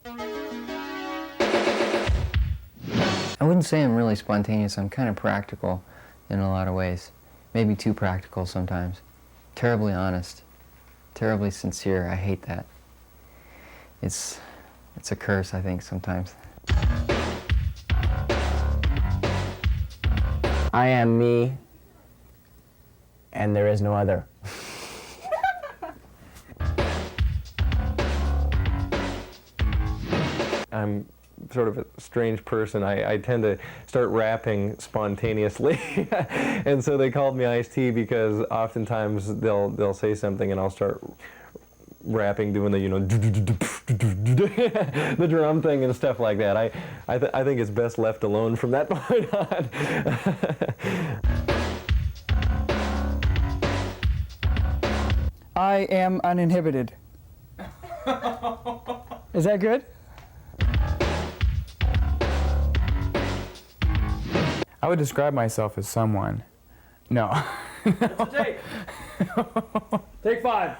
I wouldn't say I'm really spontaneous. I'm kind of practical in a lot of ways. Maybe too practical sometimes. Terribly honest. Terribly sincere. I hate that. It's a curse, I think, sometimes. I am me, and there is no other. I'm sort of a strange person. I tend to start rapping spontaneously, and so they called me Ice-T because oftentimes they'll say something and I'll start rapping, doing the the drum thing and stuff like that. I think it's best left alone from that point on. I am uninhibited. Is that good? I would describe myself as someone. No. Take. Take 5.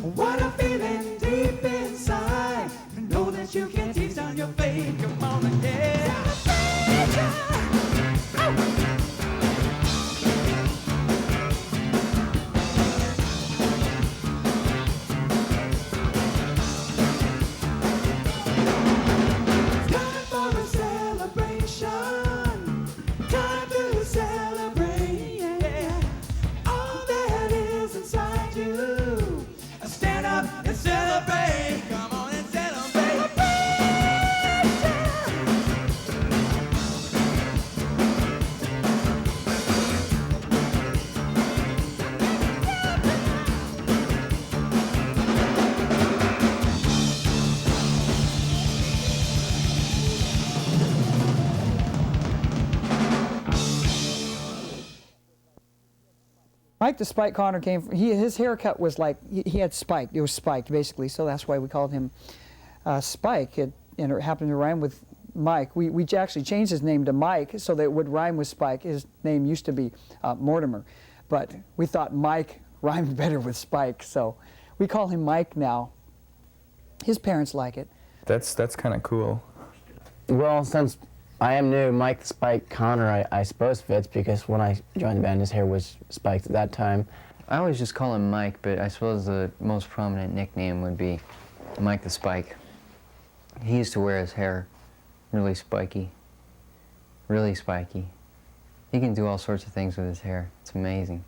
What a feeling deep inside. Know that you can tease down your faith. Come on and yeah. Time for a celebration. Time to celebrate. Yeah. All that is inside you. Stand up and celebrate. Come on and celebrate. Mike the Spike Connor came from, his haircut was like, he had spiked, it was spiked basically, so that's why we called him Spike, and it happened to rhyme with Mike. We actually changed his name to Mike so that it would rhyme with Spike. His name used to be Mortimer, but we thought Mike rhymed better with Spike, so we call him Mike now. His parents like it. That's kind of cool. Well, since I am new, Mike the Spike Connor, I suppose fits, because when I joined the band, his hair was spiked at that time. I always just call him Mike, but I suppose the most prominent nickname would be Mike the Spike. He used to wear his hair really spiky. Really spiky. He can do all sorts of things with his hair. It's amazing.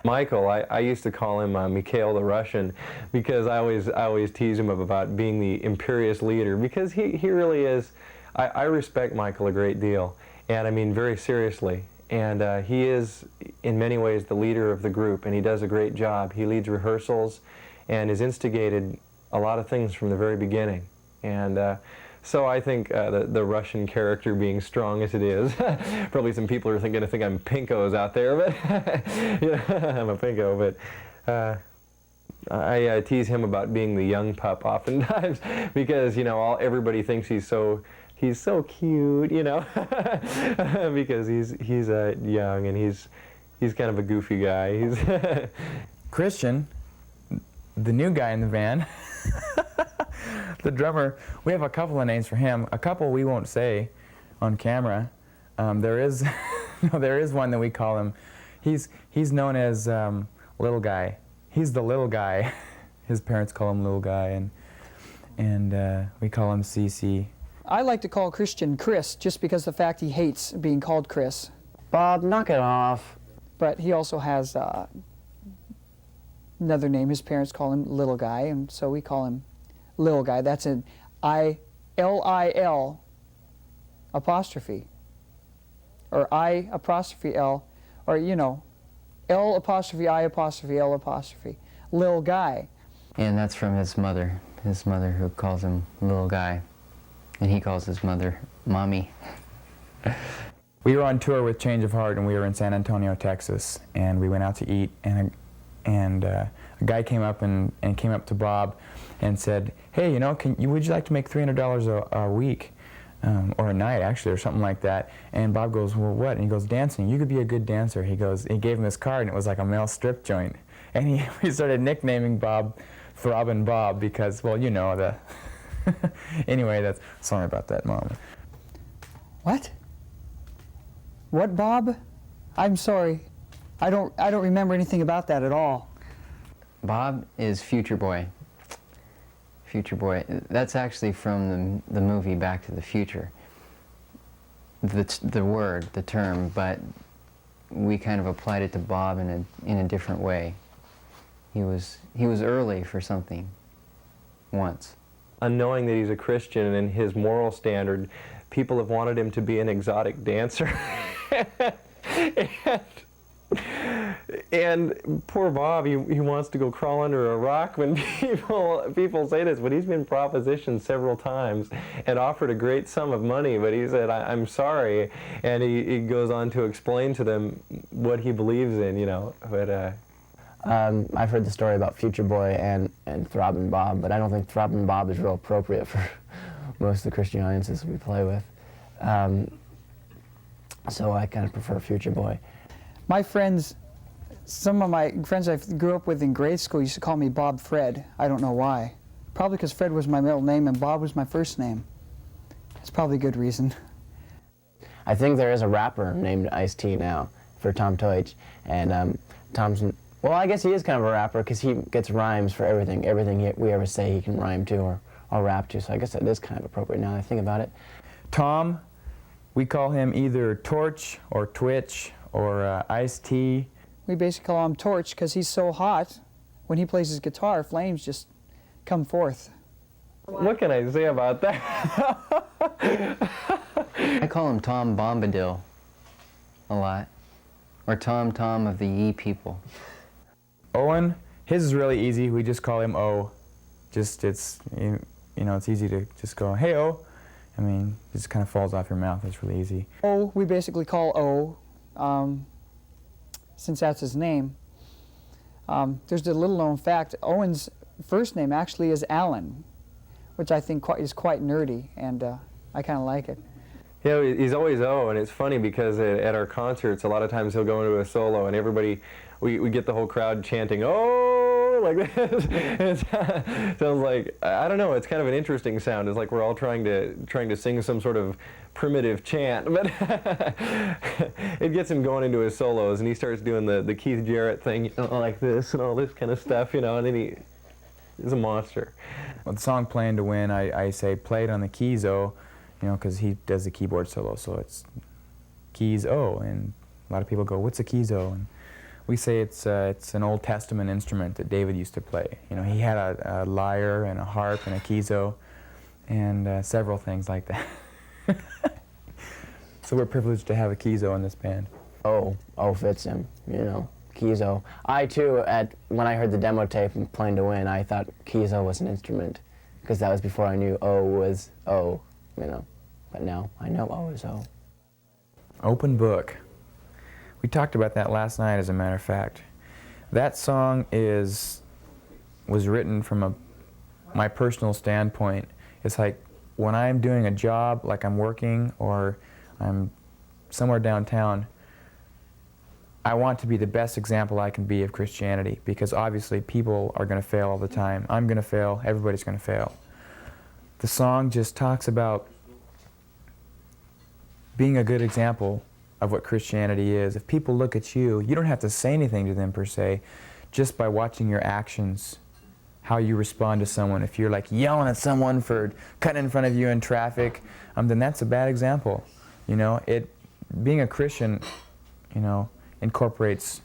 Michael, I used to call him Mikhail the Russian, because I always tease him about being the imperious leader, because he really is. I respect Michael a great deal, and I mean very seriously. And he is, in many ways, the leader of the group, and he does a great job. He leads rehearsals and has instigated a lot of things from the very beginning. And so I think the Russian character being strong as it is, probably some people are going to think I'm pinkos out there, but I'm a pinko. But I tease him about being the young pup oftentimes, because everybody thinks he's so cute, because he's young and he's kind of a goofy guy. He's Christian, the new guy in the band, the drummer, we have a couple of names for him. A couple we won't say on camera. There is one that we call him. He's known as Little Guy. He's the little guy. His parents call him Little Guy, and we call him CC. I like to call Christian Chris, just because of the fact he hates being called Chris. Bob, knock it off. But he also has another name. His parents call him Little Guy, and so we call him Little Guy. That's an I-L-I-L apostrophe, or I''L, or L apostrophe I apostrophe L apostrophe, Lil Guy. And that's from his mother who calls him Little Guy. And he calls his mother Mommy. We were on tour with Change of Heart, and we were in San Antonio, Texas, and we went out to eat, and a guy came up and came up to Bob and said, "Hey, would you like to make $300 a week, or a night actually, or something like that?" And Bob goes, "Well, what?" And he goes, "Dancing. You could be a good dancer." He gave him his card, and it was like a male strip joint, and we started nicknaming Bob Throbbing Bob because, well, the. Anyway, sorry about that, Mom. What? What, Bob? I'm sorry. I don't remember anything about that at all. Bob is Future Boy. Future Boy. That's actually from the movie Back to the Future. The term, but we kind of applied it to Bob in a different way. He was early for something once. Unknowing that he's a Christian and his moral standard, people have wanted him to be an exotic dancer. and poor Bob, he wants to go crawl under a rock when people say this, but he's been propositioned several times and offered a great sum of money, but he said, I'm sorry, and he goes on to explain to them what he believes in, but I've heard the story about Future Boy and Throbbing Bob, but I don't think Throbbing Bob is real appropriate for most of the Christian audiences we play with. So I kind of prefer Future Boy. My friends Some of my friends I grew up with in grade school used to call me Bob Fred. I don't know why. Probably because Fred was my middle name and Bob was my first name. That's probably a good reason. I think there is a rapper named Ice-T now for Tom Deutsch, and Tom's, well, I guess he is kind of a rapper because he gets rhymes for everything. Everything we ever say he can rhyme to or rap to, so I guess that is kind of appropriate now that I think about it. Tom, we call him either Torch or Twitch or Ice-T. We basically call him Torch because he's so hot. When he plays his guitar, flames just come forth. What can I say about that? I call him Tom Bombadil a lot. Or Tom of the Ye People. Owen, his is really easy. We just call him O. Just, it's, you know, it's easy to just go, hey, O. I mean, it just kind of falls off your mouth. It's really easy. O, we basically call O, since that's his name. There's a little known fact, Owen's first name actually is Alan, which I think is quite nerdy, and I kind of like it. Yeah, he's always O, and it's funny because at our concerts, a lot of times he'll go into a solo, and everybody, we get the whole crowd chanting, "Oh!" like this. It sounds like, I don't know, it's kind of an interesting sound. It's like we're all trying to sing some sort of primitive chant, but it gets him going into his solos, and he starts doing the Keith Jarrett thing, you know, like this and all this kind of stuff, you know, and then he's a monster. Well, the song Playing to Win, I say play it on the keys O, you know, because he does the keyboard solo, so it's keys O, and a lot of people go, what's a keys O? And we say it's an Old Testament instrument that David used to play. You know, he had a lyre and a harp and a keys O, and several things like that. So we're privileged to have a keys O in this band. O fits him, you know, keys O. I too, when I heard the demo tape and Playing to Win, I thought keys O was an instrument, because that was before I knew O was O, you know. But now I know O is O. Open Book. We talked about that last night, as a matter of fact. That song was written from my personal standpoint. It's like when I'm doing a job, like I'm working or I'm somewhere downtown, I want to be the best example I can be of Christianity, because obviously people are going to fail all the time. I'm going to fail. Everybody's going to fail. The song just talks about being a good example of what Christianity is. If people look at you, you don't have to say anything to them per se, just by watching your actions, how you respond to someone. If you're like yelling at someone for cutting in front of you in traffic, then that's a bad example. You know, being a Christian, you know, incorporates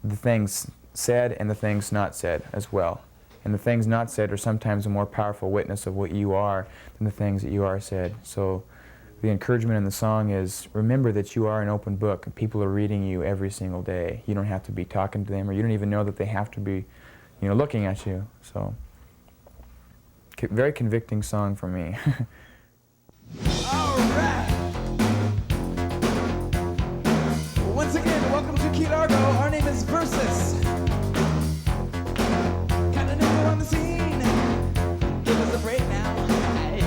the things said and the things not said as well. And the things not said are sometimes a more powerful witness of what you are than the things that you are said. So the encouragement in the song is, remember that you are an open book and people are reading you every single day. You don't have to be talking to them, or you don't even know that they have to be, you know, looking at you. So, very convicting song for me. All right. Once again, welcome to Key Largo. Our name is Versus. Kind of new on the scene. Give us a break now. Hey.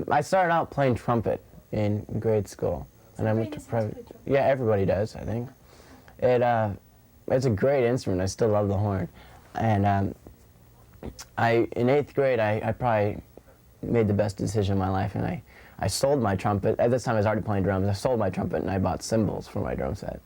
I started out playing trumpet in grade school, and I went to private. Yeah, everybody does, I think. It's a great instrument. I still love the horn, and in 8th grade, I probably made the best decision of my life, and I sold my trumpet. At this time, I was already playing drums. I sold my trumpet, and I bought cymbals for my drum set,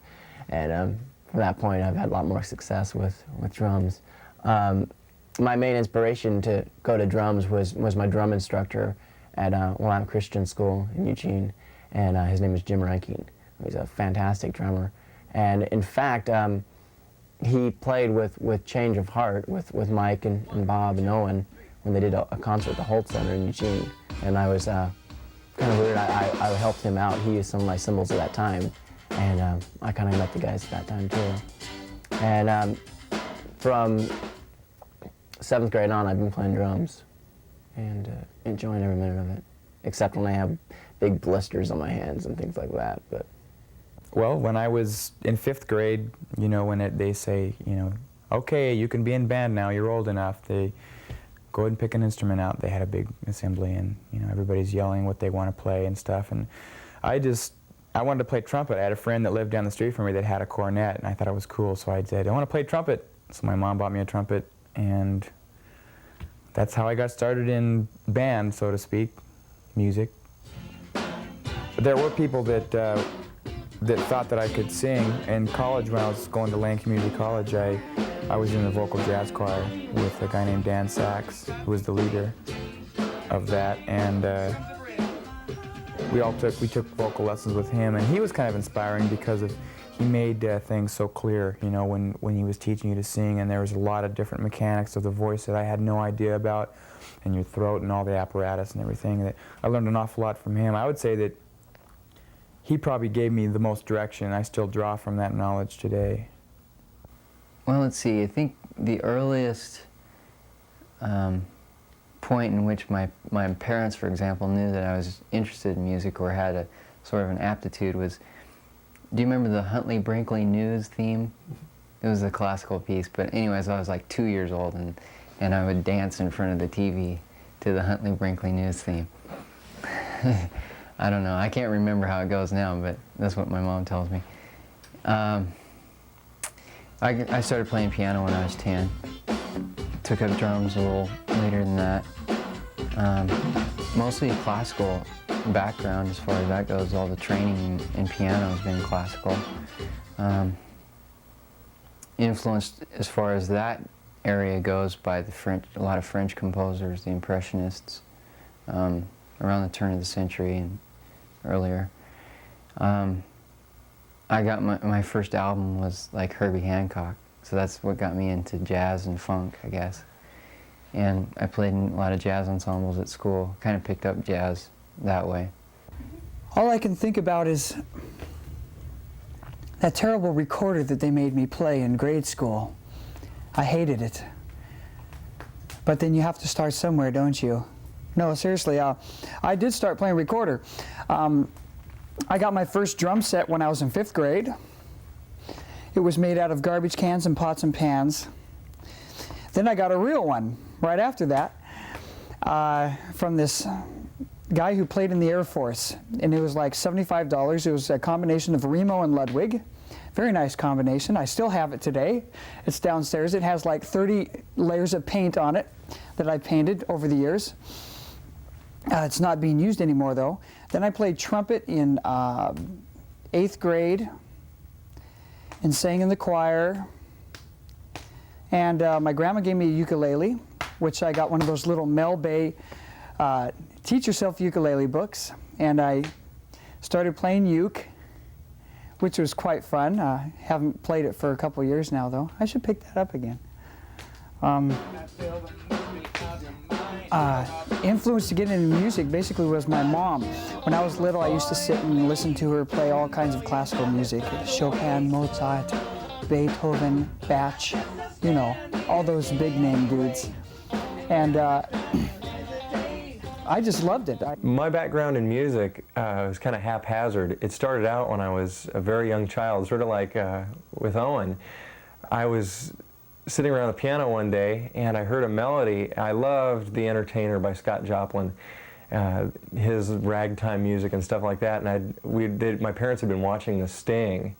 and from that point, I've had a lot more success with drums. My main inspiration to go to drums was my drum instructor at Multnomah Christian School in Eugene, and his name is Jim Rankin. He's a fantastic drummer, and in fact, he played with Change of Heart with Mike and Bob and Owen when they did a concert at the Holt Center in Eugene, and I was kind of weird. I helped him out. He used some of my cymbals at that time, and I kind of met the guys at that time too. And from 7th grade on, I've been playing drums and enjoying every minute of it, except when I have big blisters on my hands and things like that. But Well, when I was in 5th grade, you know, when they say, you know, okay, you can be in band now, you're old enough, they go ahead and pick an instrument out. They had a big assembly, and, you know, everybody's yelling what they want to play and stuff. And I wanted to play trumpet. I had a friend that lived down the street from me that had a cornet, and I thought it was cool, so I said, I want to play trumpet. So my mom bought me a trumpet, and that's how I got started in band, so to speak, music. But there were people that thought that I could sing. In college, when I was going to Lane Community College, I was in the vocal jazz choir with a guy named Dan Sachs, who was the leader of that, and we took vocal lessons with him, and he was kind of inspiring because he made things so clear, you know, when he was teaching you to sing, and there was a lot of different mechanics of the voice that I had no idea about, and your throat and all the apparatus and everything. That I learned an awful lot from him. I would say that he probably gave me the most direction. I still draw from that knowledge today. Well, let's see. I think the earliest point in which my parents, for example, knew that I was interested in music or had a sort of an aptitude was, do you remember the Huntley Brinkley News theme? It was a classical piece, but anyways, I was like 2 years old, and I would dance in front of the TV to the Huntley Brinkley News theme. I don't know. I can't remember how it goes now, but that's what my mom tells me. I started playing piano when I was 10. Took up drums a little later than that. Mostly a classical background as far as that goes. All the training in piano has been classical. Influenced as far as that area goes by a lot of French composers, the Impressionists, around the turn of the century and earlier. I got my first album was like Herbie Hancock, so that's what got me into jazz and funk, I guess. And I played in a lot of jazz ensembles at school, kind of picked up jazz that way. All I can think about is that terrible recorder that they made me play in grade school. I hated it. But then you have to start somewhere, don't you? No, seriously, I did start playing recorder. I got my first drum set when I was in 5th grade. It was made out of garbage cans and pots and pans. Then I got a real one right after that from this guy who played in the Air Force, and it was like $75. It was a combination of Remo and Ludwig. Very nice combination. I still have it today. It's downstairs. It has like 30 layers of paint on it that I painted over the years. It's not being used anymore, though. Then I played trumpet in 8th grade and sang in the choir. And my grandma gave me a ukulele, which I got one of those little Mel Bay Teach Yourself Ukulele books. And I started playing uke, which was quite fun. Haven't played it for a couple years now, though. I should pick that up again. Influence to get into music basically was my mom. When I was little, I used to sit and listen to her play all kinds of classical music. Chopin, Mozart, Beethoven, Bach, you know, all those big name dudes. And I just loved it. My background in music was kind of haphazard. It started out when I was a very young child, sort of like with Owen. I was sitting around the piano one day and I heard a melody. I loved The Entertainer by Scott Joplin. his ragtime music and stuff like that. And my parents had been watching The Sting,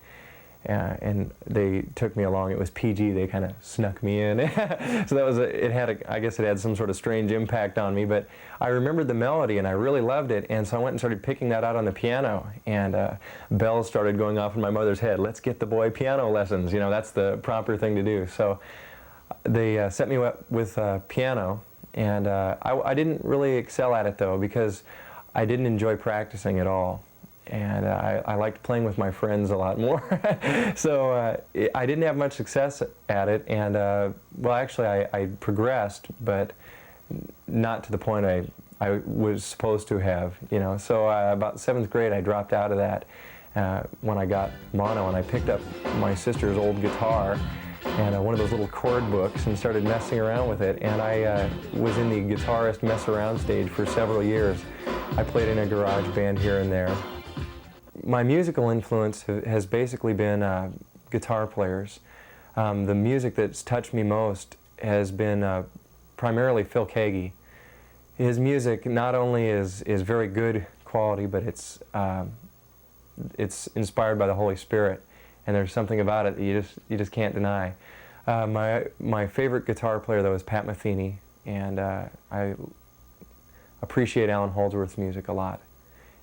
and they took me along. It was PG. They kind of snuck me in. So that was I guess it had some sort of strange impact on me. But I remembered the melody, and I really loved it. And so I went and started picking that out on the piano. And bells started going off in my mother's head. Let's get the boy piano lessons. You know, that's the proper thing to do. So they set me up with piano. And I didn't really excel at it, though, because I didn't enjoy practicing at all. And I liked playing with my friends a lot more. So I didn't have much success at it. And, well, actually, I progressed, but not to the point I was supposed to have, you know. So about 7th grade, I dropped out of that when I got mono, and I picked up my sister's old guitar and one of those little chord books and started messing around with it. And I was in the guitarist mess around stage for several years. I played in a garage band here and there. My musical influence has basically been guitar players. The music that's touched me most has been primarily Phil Keaggy. His music not only is very good quality, but it's inspired by the Holy Spirit. And there's something about it that you just can't deny. My favorite guitar player, though, is Pat Metheny, and I appreciate Alan Holdsworth's music a lot.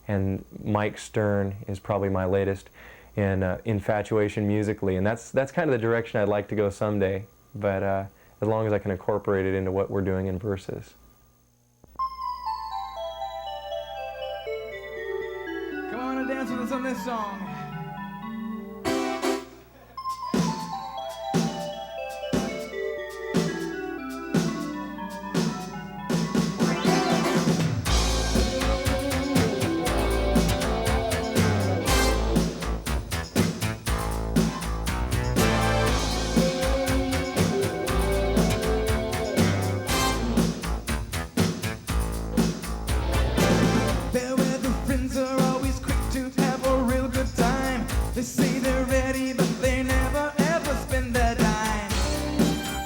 And Mike Stern is probably my latest in infatuation musically, and that's kind of the direction I'd like to go someday. But as long as I can incorporate it into what we're doing in verses. Come on and dance with us on this song. They say they're ready, but they never ever spend a dime.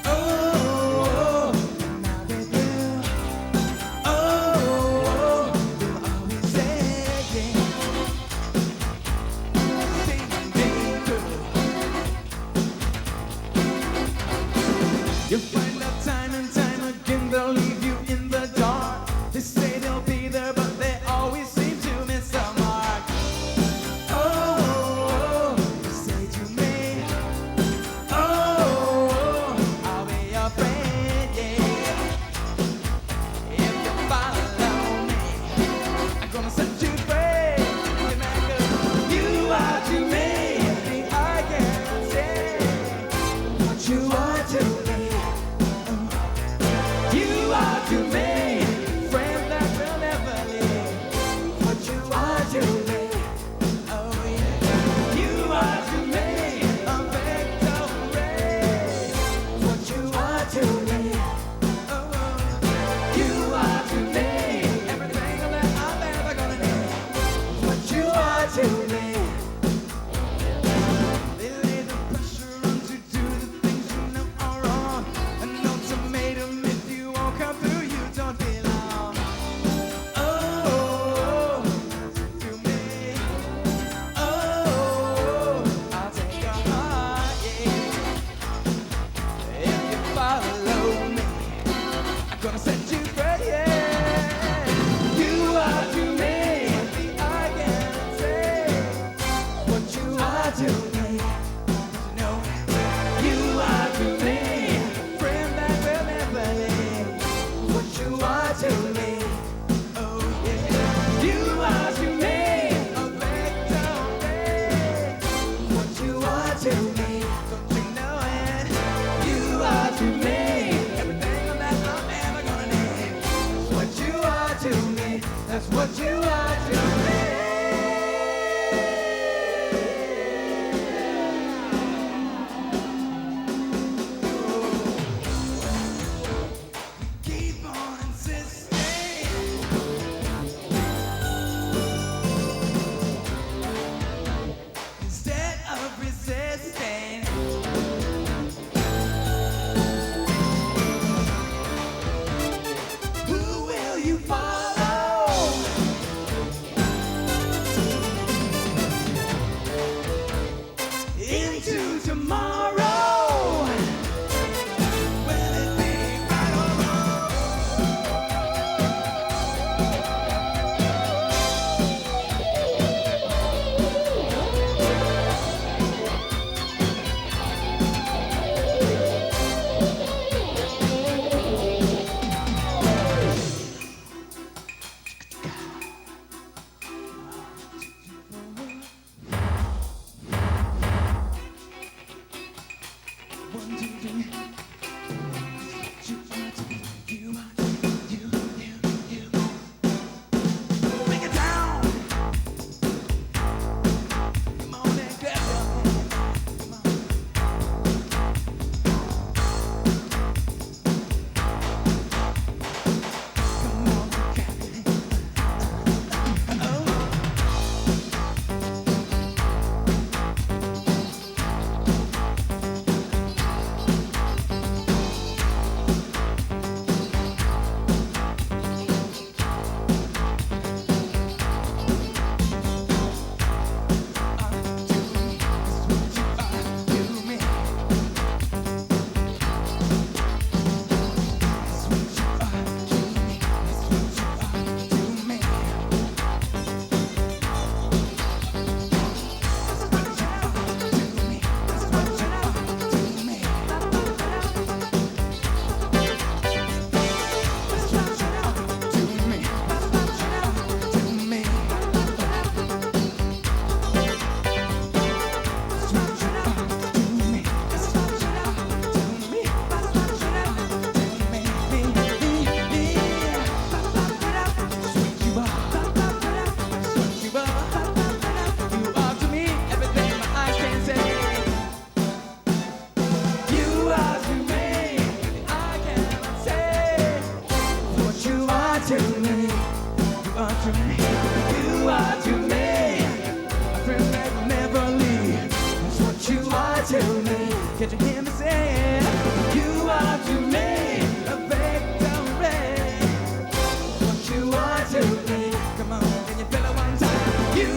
Oh, now they do. Oh, they'll always say yes. Say they do. You'll find out time and time again they'll leave you in the dark. They say they'll be there, but they always seem to miss the mark.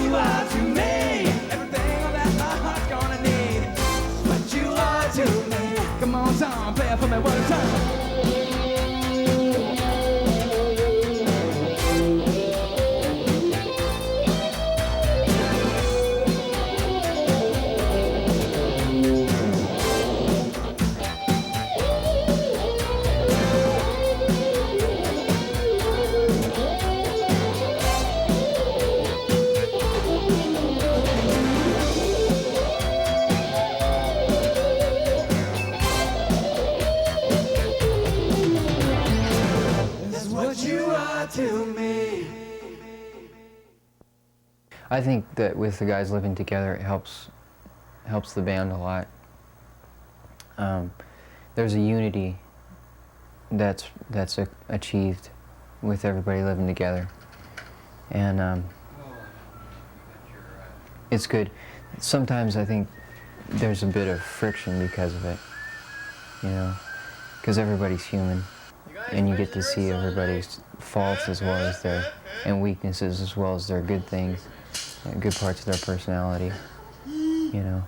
you are to me. Everything that my heart's gonna need. What you are to me. Come on, Tom, play it for me one time. To me. I think that with the guys living together, it helps the band a lot. There's a unity that's achieved with everybody living together, and it's good. Sometimes I think there's a bit of friction because of it, you know, because everybody's human, and you get to see everybody's faults as well as their and weaknesses as well as their good things, good parts of their personality, you know.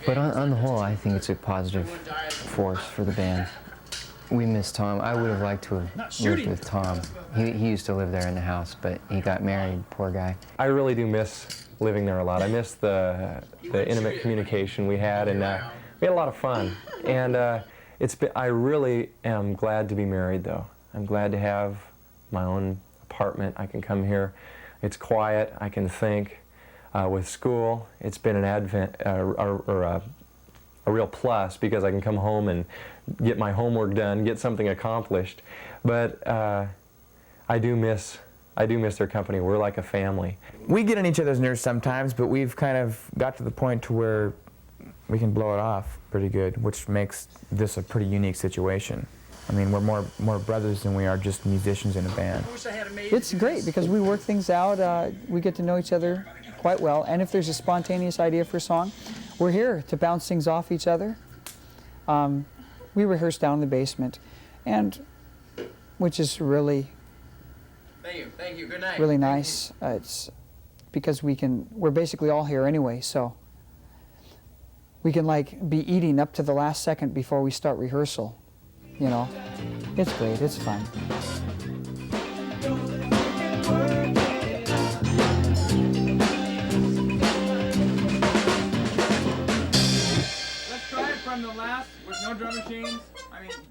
But on the whole, I think it's a positive force for the band. We miss Tom. I would have liked to have lived with Tom. He used to live there in the house, but he got married, poor guy. I really do miss living there a lot. I miss the intimate communication we had, and we had a lot of fun. And I really am glad to be married, though. I'm glad to have my own apartment. I can come here. It's quiet. I can think. With school, it's been an a real plus because I can come home and get my homework done, get something accomplished. But I do miss their company. We're like a family. We get on each other's nerves sometimes, but we've kind of got to the point to where we can blow it off pretty good, which makes this a pretty unique situation. I mean, we're more brothers than we are just musicians in a band. It's great because we work things out. We get to know each other quite well, and if there's a spontaneous idea for a song, we're here to bounce things off each other. We rehearse down in the basement, and which is really, Thank you. Good night. really nice. It's because we're basically all here anyway, so we can like be eating up to the last second before we start rehearsal. You know, it's great. It's fun. Let's try it from the last with no drum machines. I mean, just.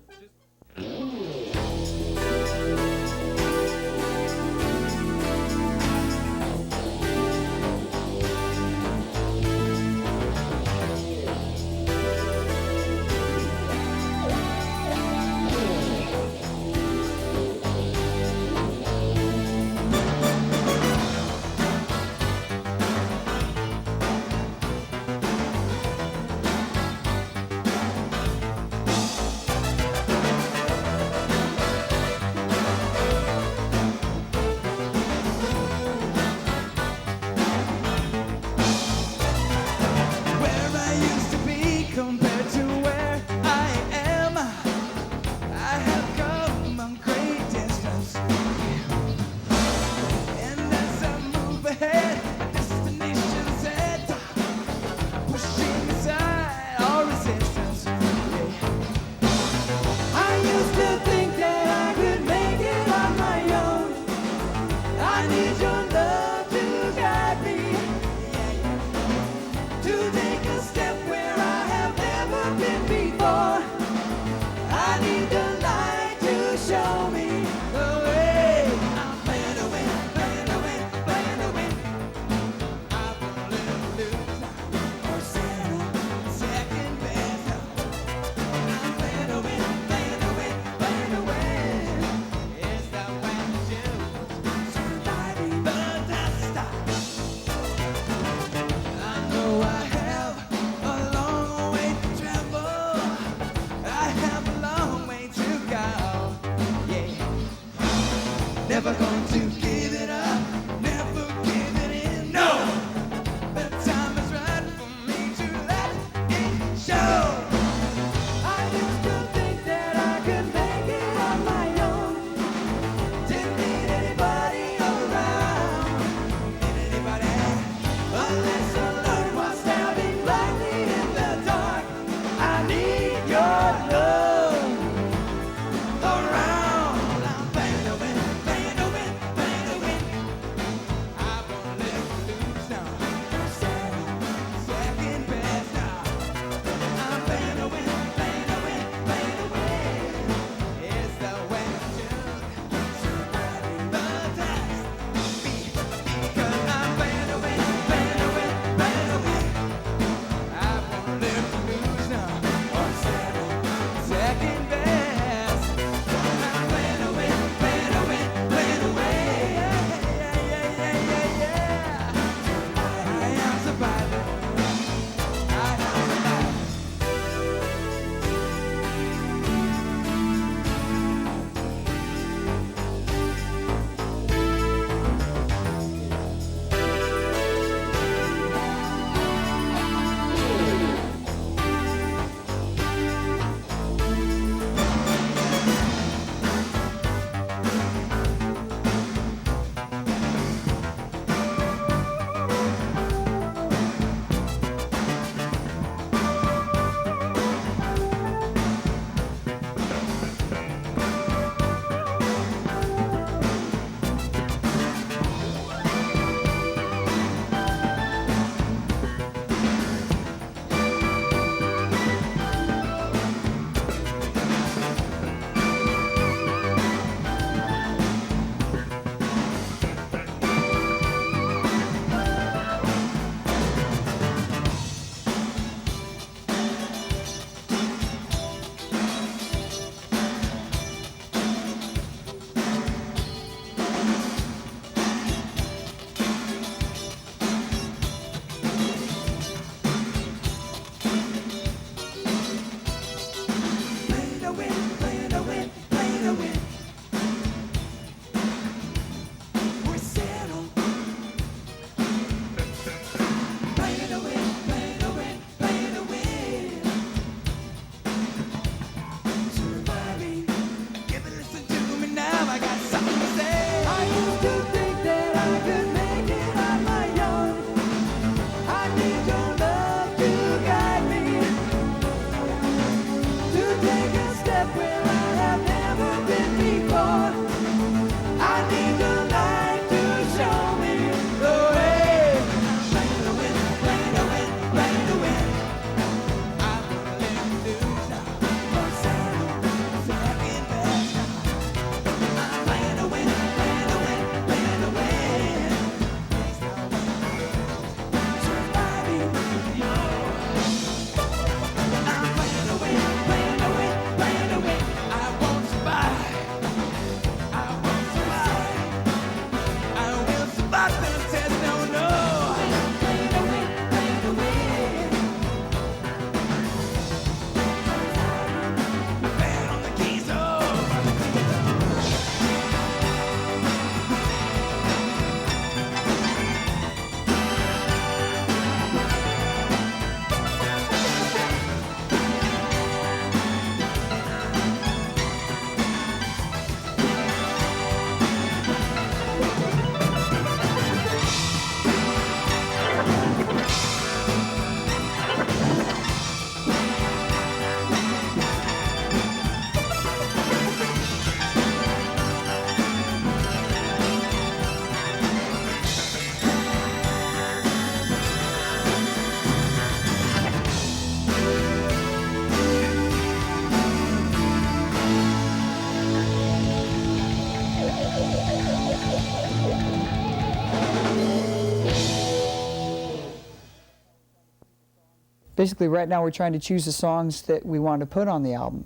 basically right now we're trying to choose the songs that we want to put on the album.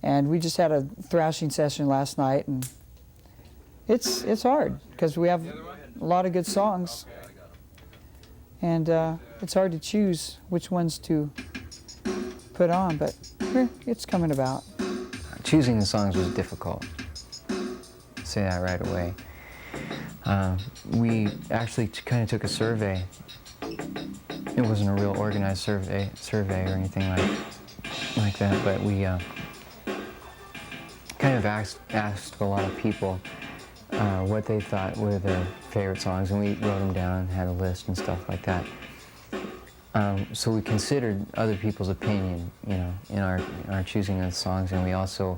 And we just had a thrashing session last night, and it's hard because we have a lot of good songs, and it's hard to choose which ones to put on, but it's coming about. Choosing the songs was difficult. Say that right away. We actually kind of took a survey. It wasn't a real organized survey or anything like that, but we kind of asked a lot of people what they thought were their favorite songs, and we wrote them down, had a list and stuff like that. So we considered other people's opinion, you know, in our choosing of the songs, and we also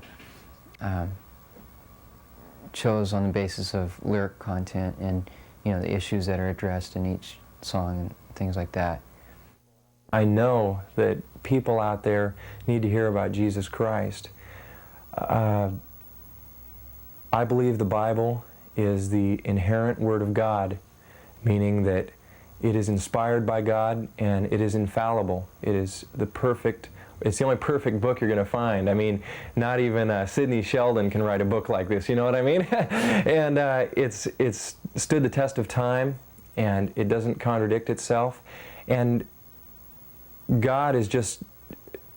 chose on the basis of lyric content and, you know, the issues that are addressed in each song and things like that. I know that people out there need to hear about Jesus Christ. I believe the Bible is the inherent Word of God, meaning that it is inspired by God and it is infallible. It is it's the only perfect book you're going to find. I mean, not even Sidney Sheldon can write a book like this, you know what I mean? And it's stood the test of time, and it doesn't contradict itself. And God is just,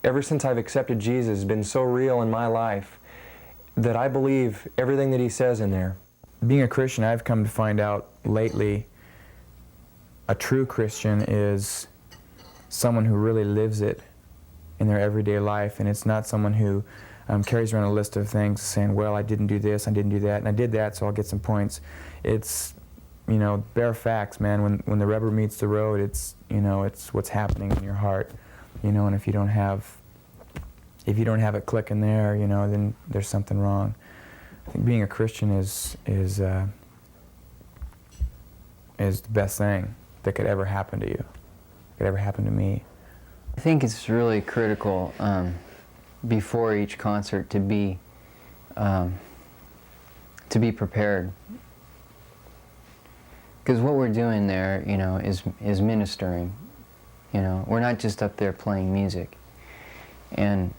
ever since I've accepted Jesus, has been so real in my life that I believe everything that He says in there. Being a Christian, I've come to find out lately, a true Christian is someone who really lives it in their everyday life, and it's not someone who carries around a list of things saying, well, I didn't do this, I didn't do that, and I did that, so I'll get some points. It's, you know, bare facts, man. When the rubber meets the road, it's, you know, it's what's happening in your heart, you know, and if you don't have it clicking there, you know, then there's something wrong. I think being a Christian is the best thing that could ever happen to you, could ever happen to me. I think it's really critical before each concert to be prepared, because what we're doing there, you know, is ministering. You know, we're not just up there playing music. And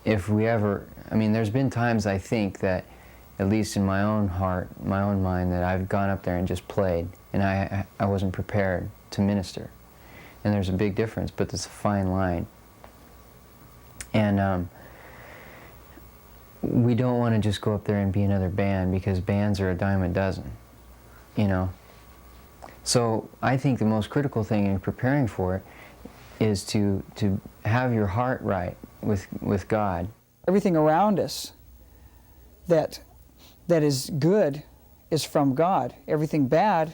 if we ever, I mean, there's been times I think that, at least in my own heart, my own mind, that I've gone up there and just played, and I wasn't prepared to minister. And there's a big difference, but it's a fine line. And we don't want to just go up there and be another band, because bands are a dime a dozen, you know. So I think the most critical thing in preparing for it is to have your heart right with God. Everything around us that is good is from God. Everything bad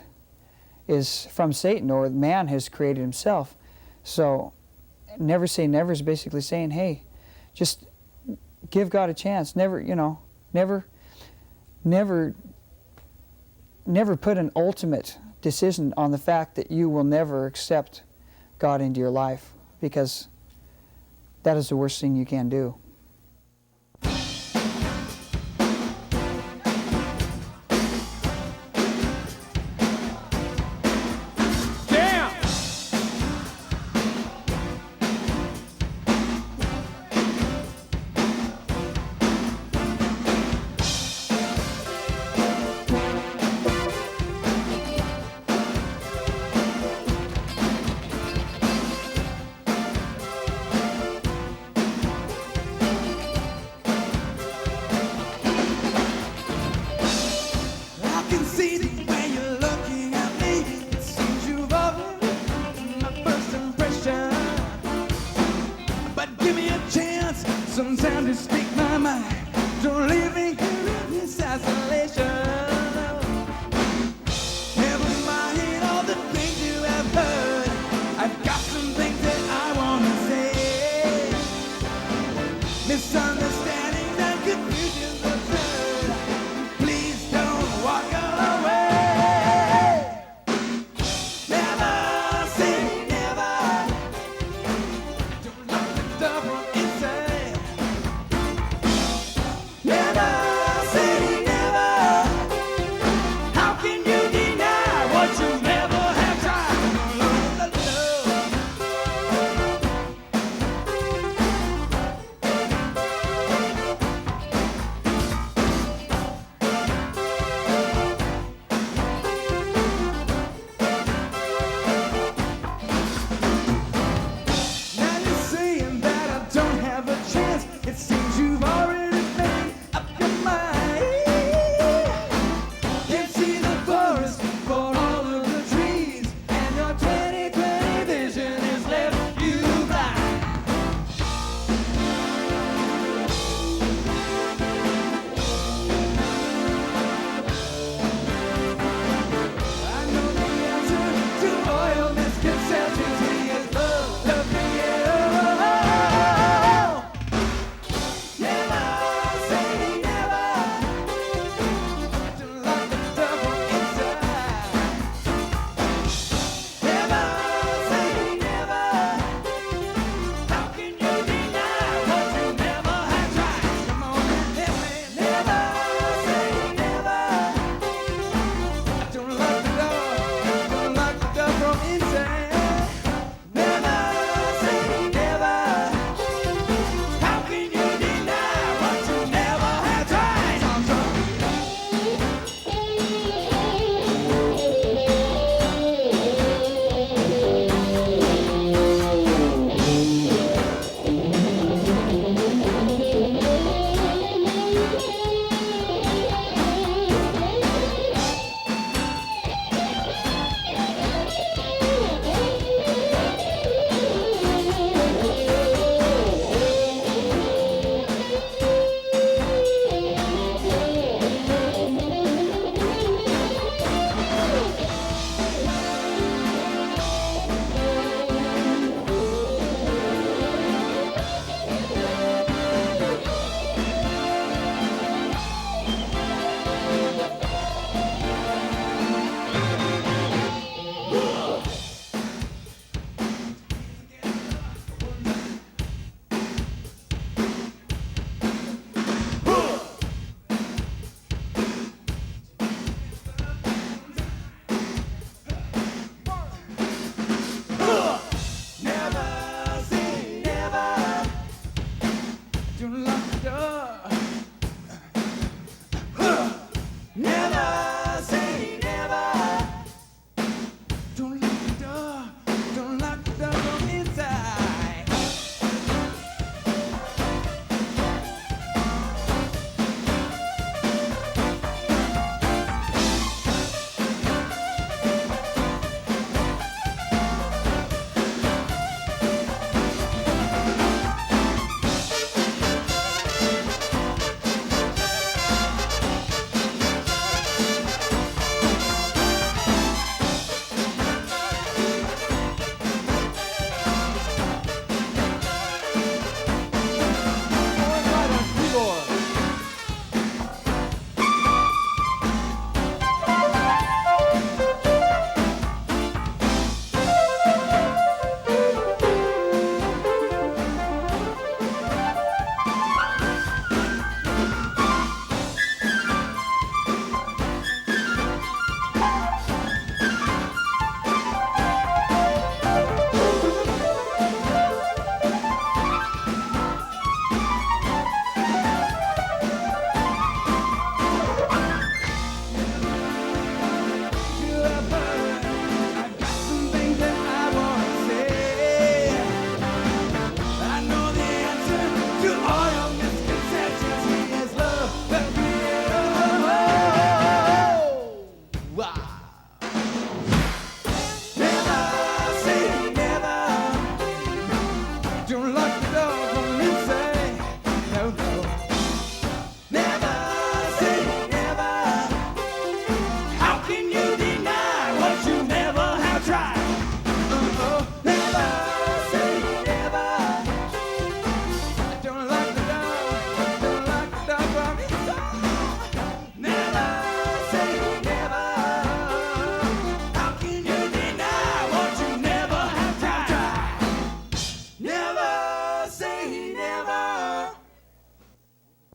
is from Satan, or man has created himself. So never say never is basically saying, hey, just give God a chance. Never, you know, never put an ultimate decision on the fact that you will never accept God into your life, because that is the worst thing you can do.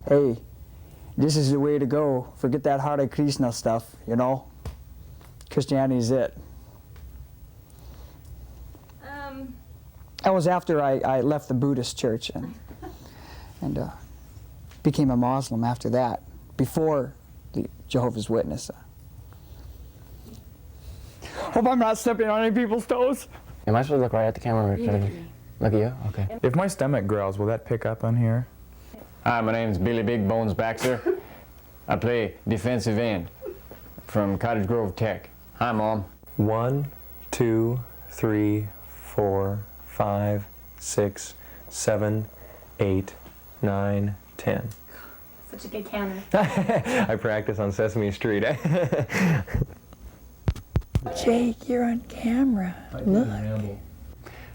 hey, this is the way to go. Forget that Hare Krishna stuff, you know? Christianity is it. That was after I left the Buddhist church and became a Muslim after that, before the Jehovah's Witness. Hope I'm not stepping on any people's toes. Am I supposed to look right at the camera? Or look at you? Okay. If my stomach growls, will that pick up on here? Hi, my name's Billy Big Bones Baxter. I play defensive end from Cottage Grove Tech. Hi, Mom. 1, 2, 3, 4, 5, 6, 7, 8, 9, 10. Such a good counter. I practice on Sesame Street. Jake, you're on camera. Look.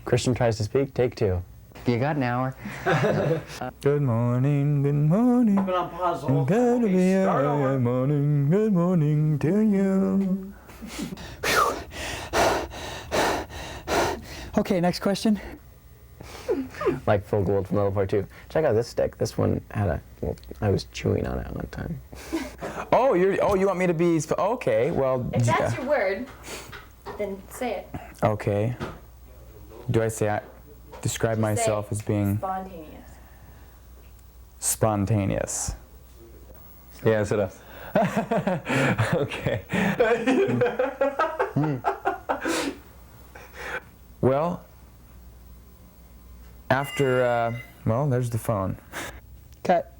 Christian tries to speak. Take 2. You got an hour? Good morning, good morning. Put on pause the whole Good time. morning to you. Okay, next question. Like full gold from level part 2. Check out this stick. This one had a. Well, I was chewing on it one time. Oh, you want me to be? Okay, well. If that's your word, then say it. Okay. Do I say describe Just myself say as being spontaneous. spontaneous? Yeah, sit up. Okay. Well, after well, there's the phone. Cut.